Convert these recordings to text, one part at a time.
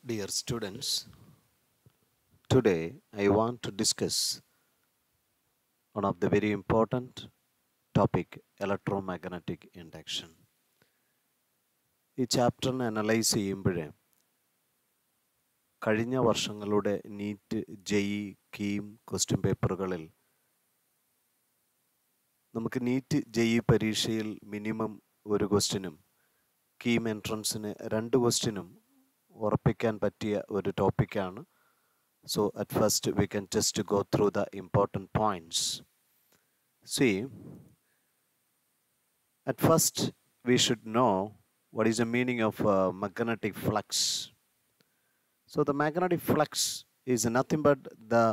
Dear students, today I want to discuss one of the very important topic, electromagnetic induction. ഈ ചാപ്റ്ററിനെ analyse ചെയ്യുമ്പോൾ കഴിഞ്ഞ വർഷങ്ങളുടെ NEET JEE KEAM question പേപ്പറുകളിൽ നമുക്ക് NEET JEE പരീക്ഷയിൽ minimum ഒരു ക്വസ്റ്റ്യനും കീം എൻട്രൻസിന് 2 ക്വസ്റ്റ്യനും ഉറപ്പിക്കാൻ പറ്റിയ ഒരു ടോപ്പിക്കാണ്. So at first we can just go through the important points. See, at first we should know what is the meaning of magnetic flux. So the magnetic flux is nothing but the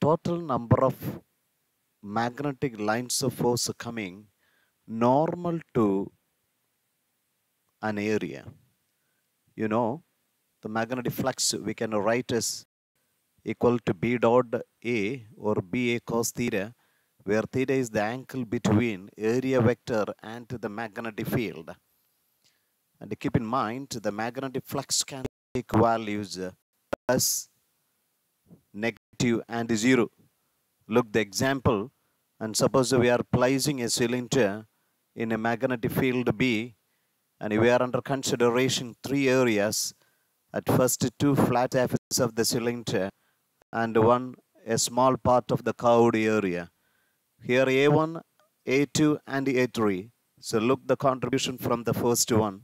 total number of magnetic lines of force coming normal to an area. You know, the magnetic flux we can write as equal to B dot A or BA cos theta, where theta is the angle between area vector and the magnetic field. And keep in mind, the magnetic flux can take values plus, negative and 0. Look the example, and suppose we are placing a cylinder in a magnetic field B, and we are under consideration 3 areas. At first, 2 flat surfaces of the cylinder and a small part of the curved area. Here A1, A2 and A3. So look the contribution from the first one.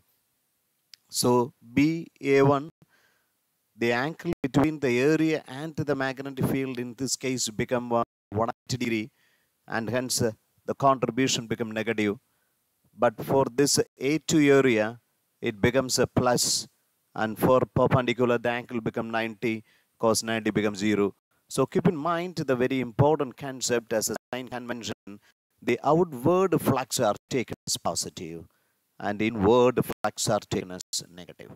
So BA1, the angle between the area and the magnetic field in this case become 180 degree, and hence the contribution become negative. But for this A2 area, it becomes a plus, and for perpendicular the angle become 90, cos 90 becomes 0. So keep in mind the very important concept as a sign convention. The outward flux are taken as positive and inward flux are taken as negative.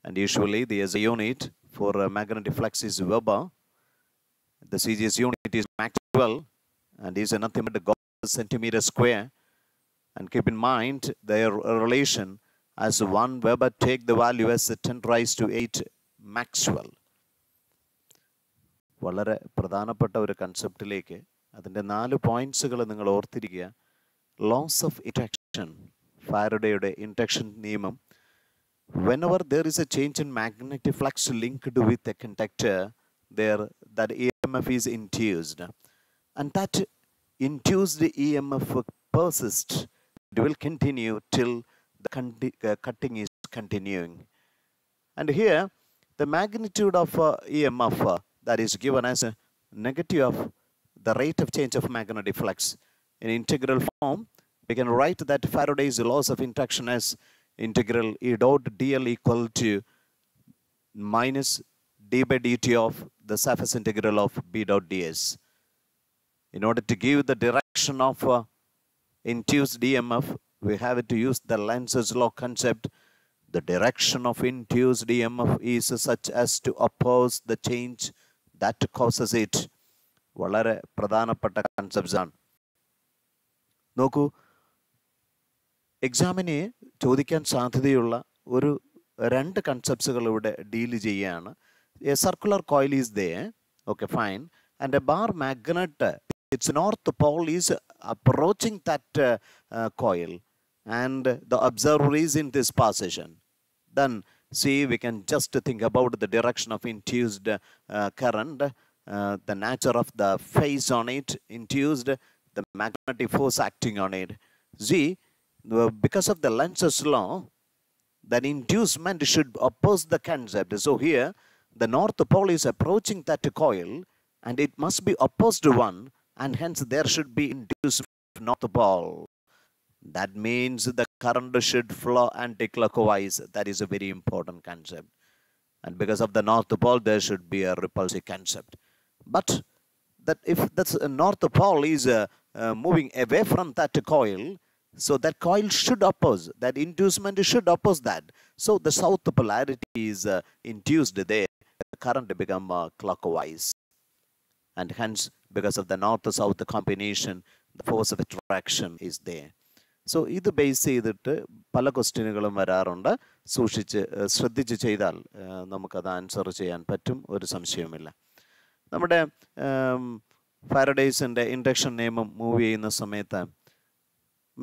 And usually the SI unit for magnetic flux is Weber. The CGS unit is Maxwell and is nothing but the centimeter square. And keep in mind their relation as 1 Weber take the value as 10 raised to 8 Maxwell. വളരെ പ്രധാനപ്പെട്ട ഒരു കൺസെപ്റ്റിലേക്ക് അതിൻ്റെ 4 പോയിന്റ്സുകൾ നിങ്ങൾ ഓർത്തിരിക്കുക. Loss of induction, ഫാരഡേയുടെ induction നിയമം. Whenever there is a change in magnetic flux linked with a conductor, there that EMF is induced, and that induced EMF persists. It will continue till the cutting is continuing. And here the magnitude of EMF that is given as a negative of the rate of change of magnetic flux. In integral form, we can write that Faraday's laws of induction as integral E dot dl equal to minus d by dt of the surface integral of B dot ds. In order to give the direction of induced EMF, we have to use the Lenz's law concept. The direction of induced EMF is such as to oppose the change that causes it. വളരെ പ്രധാനപ്പെട്ട concepts ആണ്. നോക്കൂ, എക്സാമിന് ചോദിക്കാൻ സാധ്യതയുള്ള ഒരു 2 കൺസെപ്റ്റ്സുകൾ ഇവിടെ deal ചെയ്യുകയാണ്. A circular coil is there, okay fine, and a bar magnet, its north pole is approaching that coil, and the observer is in this position. Then see, we can just think about the direction of induced current, the nature of the phase on it induced, the magnetic force acting on it. See, because of the Lenz's law, that inducement should oppose the concept. So here, the north pole is approaching that coil, and it must be opposed one, and hence there should be induced north pole. That means the current should flow anticlockwise. That is a very important concept. And because of the north pole, there should be a repulsive concept. But that if the north pole is moving away from that coil, so that coil should oppose, that inducement should oppose that. So the south polarity is induced there. The current become clockwise. And hence, because of the north-south combination, the force of attraction is there. So ഇത് base ചെയ്തിട്ട് പല ക്വസ്റ്റ്യനുകളും വരാറുണ്ട്. ശ്രദ്ധിച്ച് ചെയ്താൽ നമുക്കത് answer ചെയ്യാൻ പറ്റും, ഒരു സംശയവുമില്ല. നമ്മുടെ ഫാരഡേസിൻ്റെ ഇൻഡക്ഷൻ നിയമം മൂവ് ചെയ്യുന്ന സമയത്ത്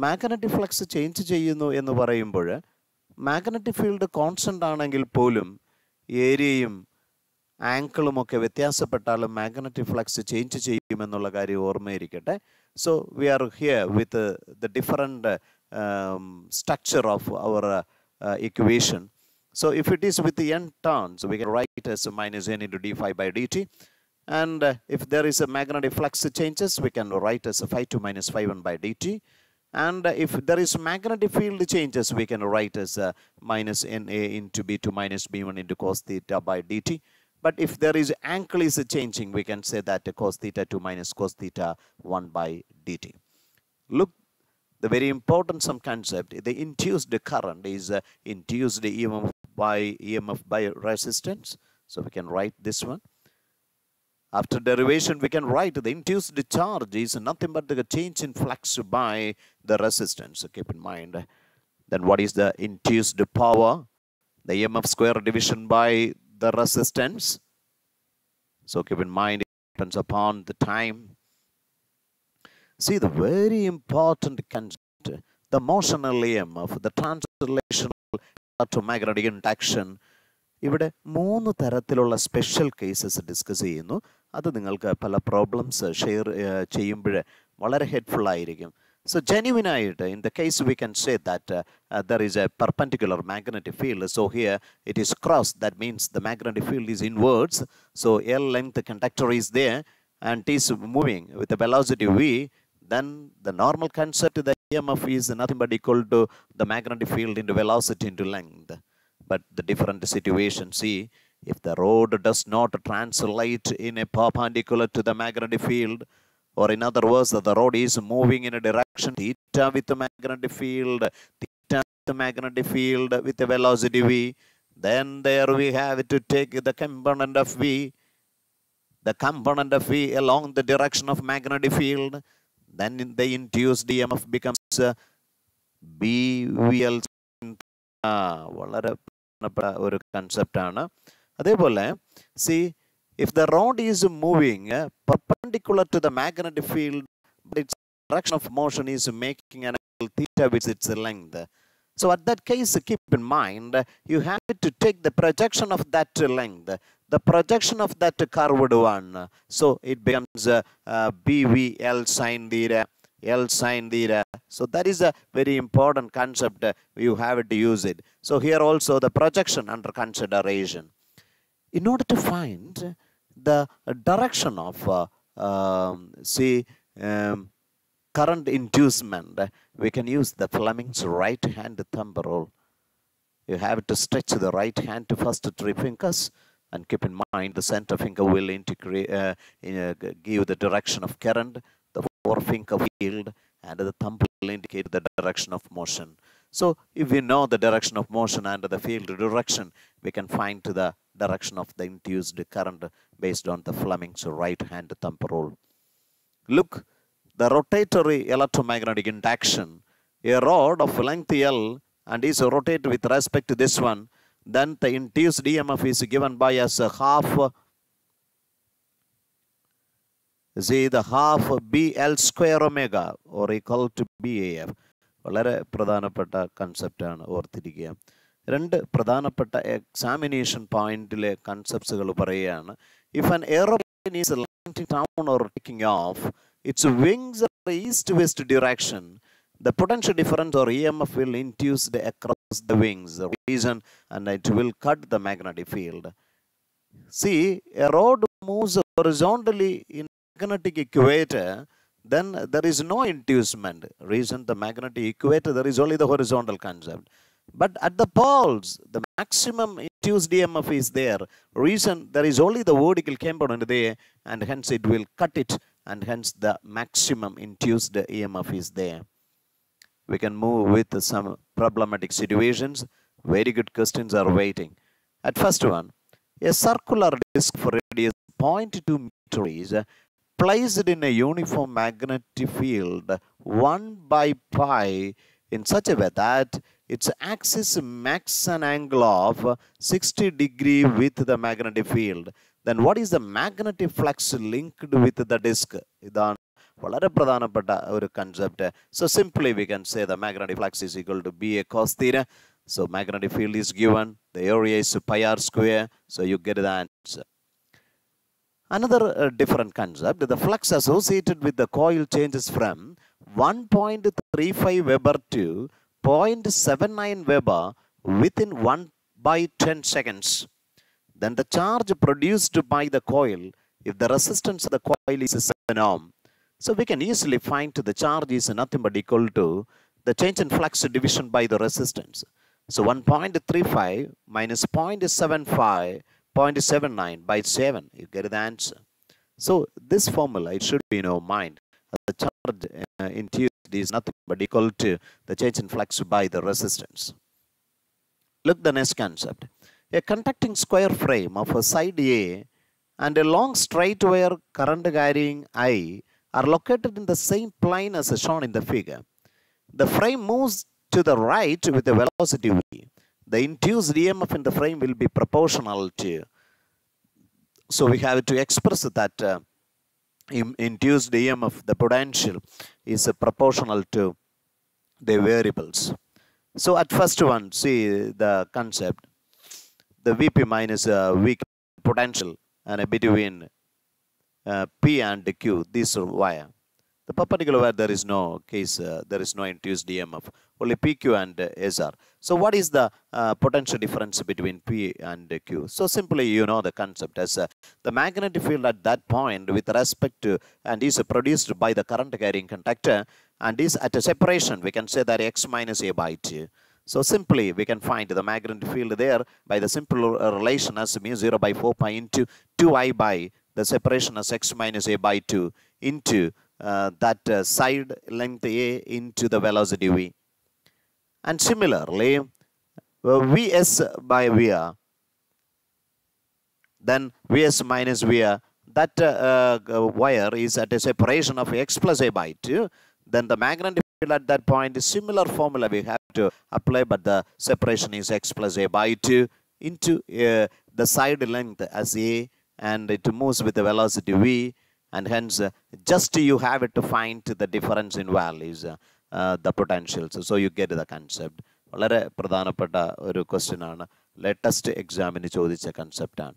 മാഗ്നറ്റിക് ഫ്ലക്സ് ചേഞ്ച് ചെയ്യുന്നു എന്ന് പറയുമ്പോൾ മാഗ്നറ്റിക് ഫീൽഡ് കോൺസ്റ്റൻ്റ് ആണെങ്കിൽ പോലും ഏരിയയും ആങ്കിളുമൊക്കെ വ്യത്യാസപ്പെട്ടാലും മാഗ്നറ്റിക് ഫ്ലക്സ് ചേഞ്ച് ചെയ്യുമെന്നുള്ള കാര്യം ഓർമ്മയിരിക്കട്ടെ. So we are here with the different structure of our equation. So if it is with the n turns, we can write as minus n into d phi by dt. And if there is a magnetic flux changes, we can write as phi 2 minus phi 1 by dt. And if there is magnetic field changes, we can write as minus na into b2 minus b1 into cos theta by dt. But if there is angle is changing, we can say that cos theta 2 minus cos theta 1 by dt. Look, the very important some concept, the induced current is induced EMF by resistance. So we can write this one. After derivation, we can write the induced charge is nothing but the change in flux by the resistance. So keep in mind. Then what is the induced power? The EMF square division by the resistance. So keep in mind, it depends upon the time. See the very important concept, the motional EMF, the translational electromagnetic induction. ഇവിടെ 3 തരത്തിലുള്ള special cases discuss ചെയ്യുന്നു. അത് നിങ്ങൾക്ക് പല problems share ചെയ്യുമ്പോൾ വളരെ helpful ആയിരിക്കും. So genuinely, in the case we can say that there is a perpendicular magnetic field. So here it is cross, that means the magnetic field is inwards. So L length conductor is there and it is moving with the velocity v. Then the normal concept, the EMF is nothing but equal to the magnetic field into velocity into length. But the different situation, see, if the road does not translate in a perpendicular to the magnetic field, or in other words, the road is moving in a direction theta with the magnetic field, theta with the magnetic field with the velocity v, then there we have to take the component of v, the component of v along the direction of magnetic field. Then the induced EMF becomes BVL. വളരെ പ്രധാനപ്പെട്ട ഒരു കൺസെപ്റ്റാണ്. അതേപോലെ see, if the rod is moving perpendicular to the magnetic field, but its direction of motion is making an angle theta with its length. So at that case, keep in mind, you have to take the projection of that length, the projection of that curved one. So it becomes BVL sin theta, L sin theta. So that is a very important concept. You have to use it. So here also the projection under consideration. In order to find the direction of current inducement, we can use the Fleming's right hand thumb rule. You have to stretch the right hand to first 3 fingers, and keep in mind the center finger will give the direction of current, the forefinger field, and the thumb will indicate the direction of motion. So if we know the direction of motion and the field direction, we can find the direction of the induced current based on the Fleming's right hand thumb rule. Look, the rotatory electromagnetic induction, a rod of length L and is rotated with respect to this one, then the induced EMF is given by as a half BL square omega, or equal to BAF. വളരെ പ്രധാനപ്പെട്ട കൺസെപ്റ്റാണ്, ഓർത്തിരിക്കുക. 2 പ്രധാനപ്പെട്ട examination പോയിന്റിലെ കൺസെപ്റ്റ്സുകൾ പറയുകയാണ്. If an aeroplane is landing down or taking off, its wings are east-west direction, the potential difference or EMF will induce across the wings region and it will cut the magnetic field. See, a rod moves horizontally in magnetic equator, then there is no inducement. Reason, the magnetic equator, there is only the horizontal concept. But at the poles, the maximum induced EMF is there. Reason, there is only the vertical component there, and hence it will cut it, and hence the maximum induced EMF is there. We can move with some problematic situations. Very good questions are waiting. At first one, a circular disc for radius 0.2 meter is placed in a uniform magnetic field 1 by pi in such a way that its axis makes an angle of 60 degree with the magnetic field. Then what is the magnetic flux linked with the disk? ഇതാണ് വളരെ പ്രധാനപ്പെട്ട ഒരു concept. So simply we can say the magnetic flux is equal to BA cos theta. So magnetic field is given, the area is pi r square, so you get the answer. Another different concept, the flux associated with the coil changes from 1.35 Weber to 0.79 Weber within 1/10 seconds. Then the charge produced by the coil, if the resistance of the coil is 7 ohm, so we can easily find the charge is nothing but equal to the change in flux division by the resistance. So 1.35 minus 0.75, 0.79 by 7, you get the answer. So this formula, it should be in our mind. The charge induced is nothing but equal to the change in flux by the resistance. Look the next concept. A conducting square frame of a side A and a long straight wire current carrying I are located in the same plane as shown in the figure. The frame moves to the right with the velocity v. The induced EMF in the frame will be proportional to. So we have to express that induced EMF, the potential, is proportional to the variables. So at first one, see the concept, the Vp minus V potential and between P and Q, this wire. The perpendicular wire, there is no case, there is no induced EMF, only PQ and SR. So what is the potential difference between P and Q? So simply you know the concept as the magnetic field at that point with respect to and is produced by the current carrying conductor and is at a separation, we can say that x minus a by 2. So simply we can find the magnetic field there by the simple relation as mu 0 by 4 pi into 2I by the separation as x minus a by 2 into that side length A into the velocity V. And similarly, Vs by Vr, then Vs minus Vr, that wire is at a separation of x plus a by 2. Then the magnetic field at that point is similar formula we have to apply, but the separation is x plus a by 2 into the side length as A, and it moves with the velocity V. And hence, just you have it to find the difference in values, the potentials. So you get the concept. വളരെ പ്രധാനപ്പെട്ട ഒരു question ആണ്, latest എക്സാമിന് ചോദിച്ച concept ആണ്.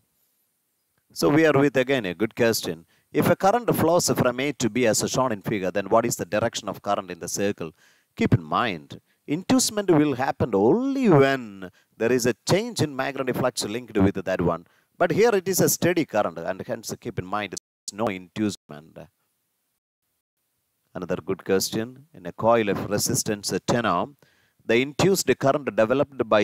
So we are with again a good question. If a current flows from A to B as shown in figure, then what is the direction of current in the circle? Keep in mind, inducement will happen only when there is a change in magnetic flux linked with that one. But here it is a steady current, and hence keep in mind no inducement. Another good question. In a coil of resistance 10 ohm, the induced current developed by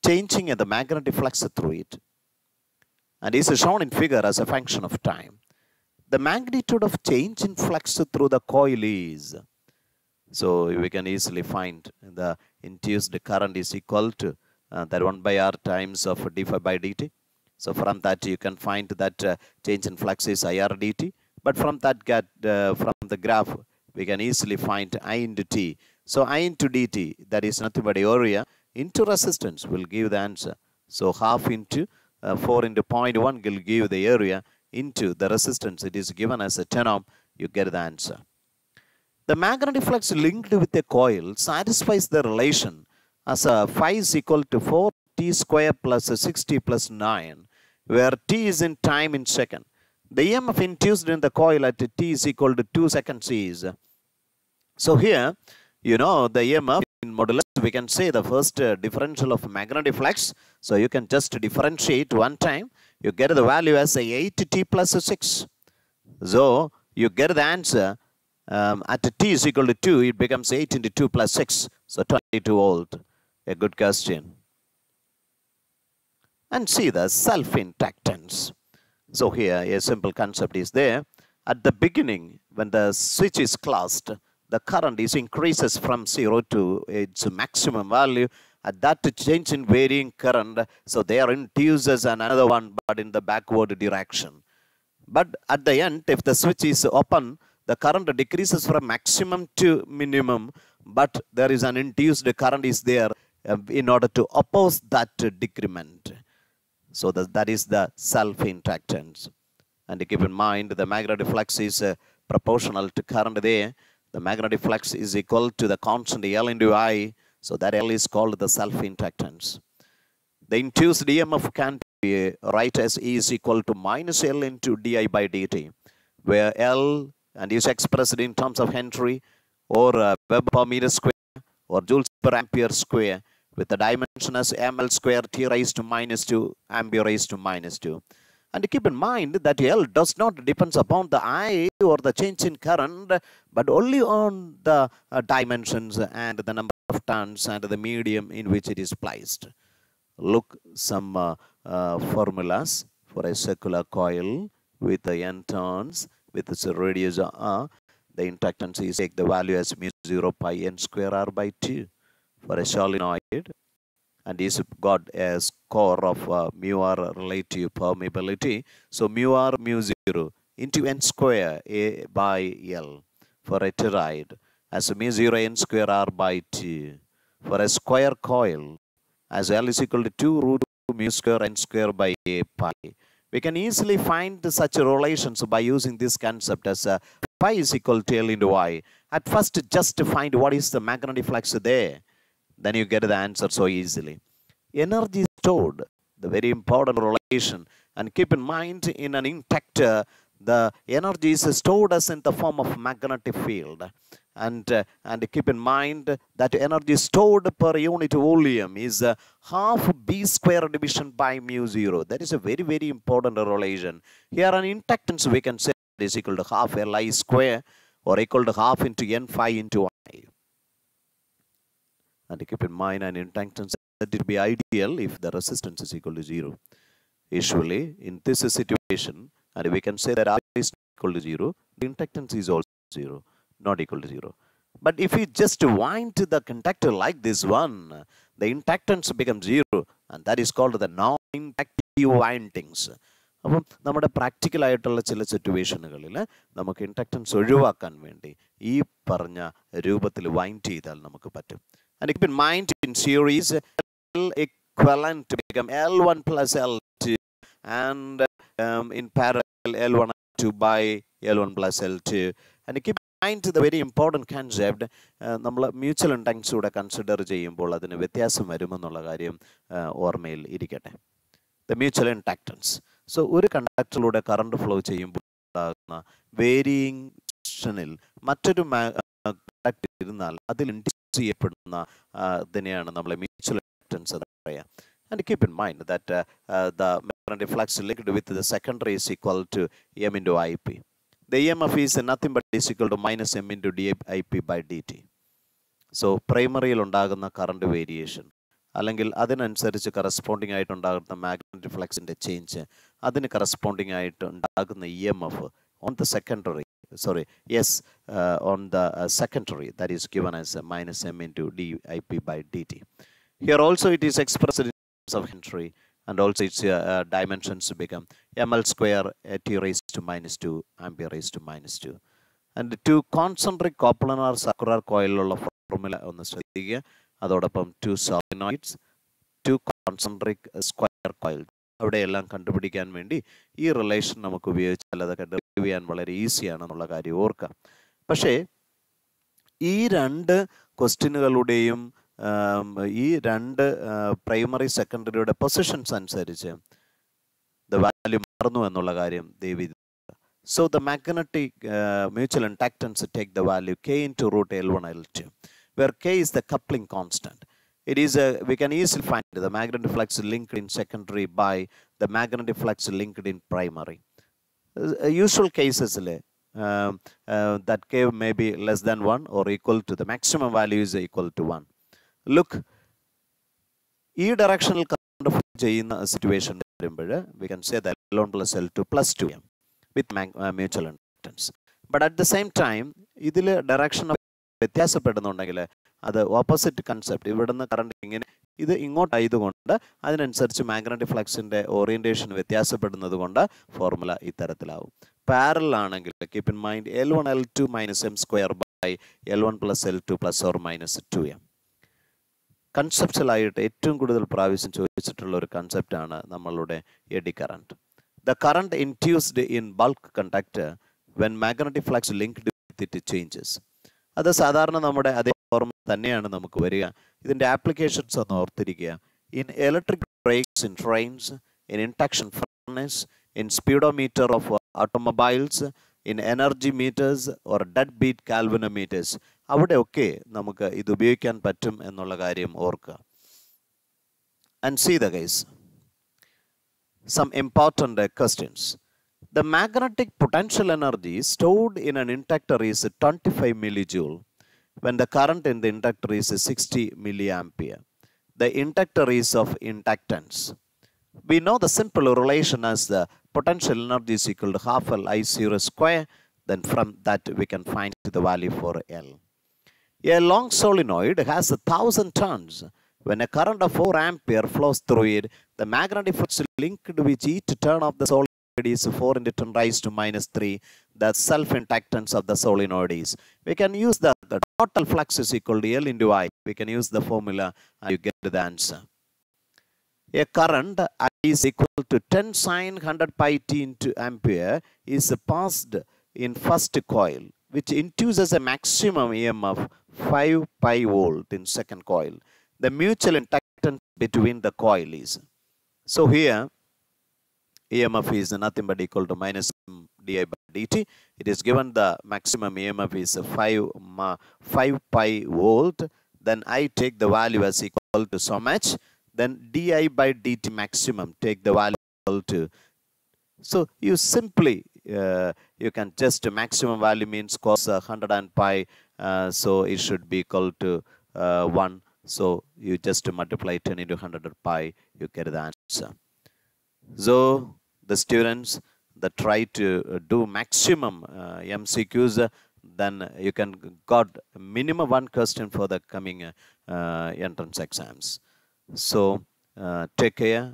changing the magnetic flux through it and is shown in figure as a function of time. The magnitude of change in flux through the coil is, so we can easily find the induced current is equal to that 1 by R times of d phi by dt. So from that you can find that change in flux is IR dt. But from that from the graph we can easily find I into T. So I into dt, that is nothing but area into resistance, will give the answer. So half into 4 into 0.1 will give the area into the resistance. It is given as a 10 ohm. You get the answer. The magnetic flux linked with a coil satisfies the relation as phi is equal to 4t square plus 60 plus 9, where t is in time in second. The EMF induced in the coil at t is equal to 2 seconds is. So here, you know, the EMF in modulus, we can say the first differential of magnetic flux. So you can just differentiate one time. You get the value as 8t plus 6. So you get the answer at t is equal to 2, it becomes 8 into 2 plus 6. So 22 volt. A good question. And see the self-inductance. So here a simple concept is there. At the beginning, when the switch is closed, the current is increases from 0 to its maximum value. At that change in varying current, so there induces another one, but in the backward direction. But at the end, if the switch is open, the current decreases from maximum to minimum but there is an induced current is there in order to oppose that decrement. So that is the self-inductance. And keep in mind, the magnetic flux is proportional to current there. The magnetic flux is equal to the constant L into I. So that L is called the self-inductance. The induced EMF can be write as E is equal to minus L into di by dt, where L and is expressed in terms of Henry or Weber per meter square or joules per ampere square, with the dimension as ml square t raised to minus 2 ampere raised to minus 2. And keep in mind that L does not depend upon the I or the change in current, but only on the dimensions and the number of turns and the medium in which it is placed. Look some formulas for a circular coil with the n turns with its radius r. The inductance is take the value as mu 0 pi n square r by 2 for a solenoid, and is got as core of mu r relative permeability. So mu r mu 0 into n square a by L for a toroid as mu 0 n square r by 2 for a square coil as L is equal to 2 root mu square n square by a pi. We can easily find such relations by using this concept as pi is equal to L into I. At first, just to find what is the magnetic flux there, then you get the answer so easily. Energy stored, the very important relation. And keep in mind, in an inductor, the energy is stored as in the form of magnetic field. And keep in mind that energy stored per unit volume is half b square division by mu 0. That is a very, very important relation. Here an inductance we can say is equal to half Li square or equal to half into n phi into I. And keep in mind an inductance that it will be ideal if the resistance is equal to 0. Usually in this situation, and we can say that R is equal to 0, the inductance is also 0, not equal to 0. But if we just wind the conductor like this one, the inductance becomes 0, and that is called the non-inductive windings. അപ്പം നമ്മുടെ പ്രാക്ടിക്കലായിട്ടുള്ള ചില സിറ്റുവേഷനുകളിൽ നമുക്ക് inductance ഒഴിവാക്കാൻ വേണ്ടി ഈ പറഞ്ഞ രൂപത്തിൽ wind ചെയ്താൽ നമുക്ക് പറ്റും. And keep in mind, in series, L equivalent to become L1 plus L2, and in parallel L1 2 by L1 plus L2. And keep in mind the very important concept, നമ്മൾ mutual inductance കൂടെ consider ചെയ്യുമ്പോൾ അതിന് വ്യത്യാസം വരുമെന്നുള്ള കാര്യം ഓർമ്മയിൽ ഇരിക്കട്ടെ. The mutual inductance. So ഒരു കണ്ടക്ടറിലൂടെ കറണ്ട് ഫ്ലോ ചെയ്യുമ്പോൾ ഉണ്ടാകുന്ന വേരിയിങ് സെക്ഷനിൽ മറ്റൊരു കണ്ടക്ടർ ഇരുന്നാൽ അതിൽ ഇൻഡ്യൂസ് ചെയ്യപ്പെടുന്ന ഇതിനെയാണ് നമ്മൾ മ്യൂച്വൽ ഇൻഡക്റ്റൻസ് എന്ന് പറയുക. And keep in mind that the magnetic flux linked with the secondary is equal to m into Ip. The EMF is nothing but is equal to minus m into dIp by dt. So പ്രൈമറിയിൽ ഉണ്ടാകുന്ന current variation അല്ലെങ്കിൽ അതിനനുസരിച്ച് corresponding ആയിട്ടുണ്ടാകുന്ന magnetic ഫ്ലക്സിൻ്റെ change, അതിന് corresponding ആയിട്ട് ഉണ്ടാകുന്ന EMF on the secondary, on the secondary, that is given as minus m into dIp by dt. Here also it is expressed in terms of Henry, and also its dimensions become ml square t raised to minus 2 ampere raised to minus 2. And two concentric coplanar circular coil ഉള്ള formula ഒന്ന് ശ്രദ്ധിക്കുക. അതോടൊപ്പം 2 solenoids, 2 concentric square coils, അവിടെയെല്ലാം കണ്ടുപിടിക്കാൻ വേണ്ടി ഈ relation നമുക്ക് ഉപയോഗിച്ചാൽ അതൊക്കെ ഡെറിവ് ചെയ്യാൻ വളരെ ഈസിയാണെന്നുള്ള കാര്യം ഓർക്കാം. പക്ഷേ ഈ രണ്ട് ക്വസ്റ്റ്യനുകളുടെയും ഈ രണ്ട് പ്രൈമറി സെക്കൻഡറിയുടെ പൊസിഷൻസ് അനുസരിച്ച് ദ വാല്യൂ മാറുന്നു എന്നുള്ള കാര്യം ദയവ്. So the magnetic mutual inductance take the value k into root L1 L2, where k is the coupling constant. It is we can easily find the magnetic flux linked in secondary by the magnetic flux linked in primary. Usual cases that k may be less than 1 or equal to the maximum value is equal to 1. Look, ഈ ഡയറക്ഷനിൽ current flow ചെയ്യുന്ന situation വരുമ്പോൾ we can say that L1 plus L2 plus 2m with mutual inductance. But at the same time, ഇതിൽ direction വ്യത്യാസപ്പെടുന്നുണ്ടെങ്കിൽ അത് opposite concept, ഇവിടുന്ന് current ഇങ്ങനെ ഇത് ഇങ്ങോട്ടായതുകൊണ്ട് അതിനനുസരിച്ച് മാഗ്നറ്റിക് ഫ്ലക്സിൻ്റെ ഓറിയൻറ്റേഷൻ വ്യത്യാസപ്പെടുന്നത് കൊണ്ട് ഫോർമുല ഇത്തരത്തിലാവും. പാരലൽ ആണെങ്കിൽ keep in mind L1 L2 minus M square by L1 plus L2 plus or minus 2m. കൺസെപ്ച്വലായിട്ട് ഏറ്റവും കൂടുതൽ പ്രാവശ്യം ചോദിച്ചിട്ടുള്ള ഒരു കൺസെപ്റ്റാണ് നമ്മളുടെ eddy current. The current induced in bulk conductor when magnetic flux linked with it changes. അത് സാധാരണ നമ്മുടെ അതേ ഫോർമുല തന്നെയാണ് നമുക്ക് വരിക. ഇതിൻ്റെ ആപ്ലിക്കേഷൻസ് ഒന്ന് ഓർത്തിരിക്കുക. In electric brakes in trains, in induction furnace, in speedometer of automobiles, in energy meters or dead beat galvanometers, അവിടെയൊക്കെ നമുക്ക് ഇത് ഉപയോഗിക്കാൻ പറ്റും എന്നുള്ള കാര്യം ഓർക്കുക. And see the guys some important questions. The magnetic potential energy stored in an inductor is 25 millijoule when the current in the inductor is 60 milliampere. The inductor is of inductance. We know the simple relation as the potential energy is equal to half L I0 square. Then from that we can find the value for L. A long solenoid has 1,000 turns. When a current of 4 ampere flows through it, the magnetic flux linked with each turn of the solenoid is 4 into 10 raised to minus 3. The self-inductance of the solenoid is. We can use the total flux is equal to L into I. We can use the formula and you get the answer. A current I is equal to 10 sin 100 pi t into ampere is passed in first coil, which induces a maximum EMF 5 pi volt in second coil. The mutual inductance between the coil is. So here EMF is nothing but equal to minus di by dt. It is given the maximum EMF is 5 pi volt. Then I take the value as equal to so much. Then di by dt maximum take the value equal to. So you simply you can just maximum value means cos 100 and pi. So it should be equal to 1. So you just multiply 10 into 100 pi, you get the answer. So the students that try to do maximum MCQs, then you can got minimum one question for the coming entrance exams. So take care.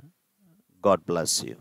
God bless you.